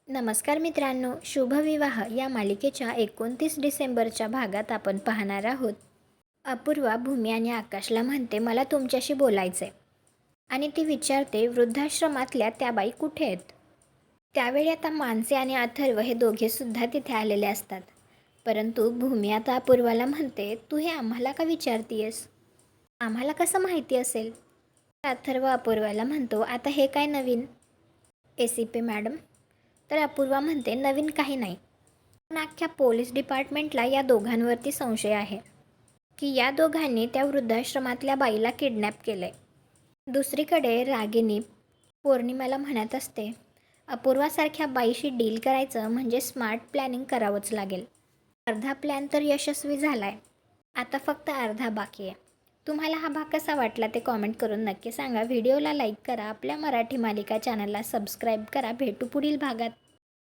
नमस्कार मित्रांनो, शुभविवाह या मालिकेच्या 29 डिसेंबरच्या भागात आपण पाहणार आहोत. अपूर्वा भूमी आणि आकाशला म्हणते, मला तुमच्याशी बोलायचे. आणि ती विचारते, वृद्धाश्रमातल्या त्या बाई कुठे आहेत? त्यावेळी आता मानसी आणि अथर्व हे दोघे सुद्धा तिथे आलेले असतात. परंतु भूमी आता अपूर्वाला म्हणते, तू हे आम्हाला का विचारतीयस? आम्हाला कसं माहिती असेल? अथर्व अपूर्वाला म्हणतो, आता हे काय नवीन? ACP madam. तर अपूर्वा म्हणते, नवीन काही नाही, पण अख्ख्या पोलीस डिपार्टमेंटला या दोघांवरती संशय आहे की या दोघांनी त्या वृद्धाश्रमातल्या बाईला किडनॅप केलंय. दुसरीकडे रागिनी पौर्णिमाला म्हणत असते, अपूर्वासारख्या बाईशी डील करायचं म्हणजे स्मार्ट प्लॅनिंग करावंच लागेल. अर्धा प्लॅन तर यशस्वी झालाय, आता फक्त अर्धा बाकी आहे. तुम्हाला हा भाग कसा वाटला ते कॉमेंट करून नक्की सांगा. व्हिडिओला लाईक करा, आपल्या मराठी मालिका चॅनलला सबस्क्राईब करा. भेटू पुढील भागात.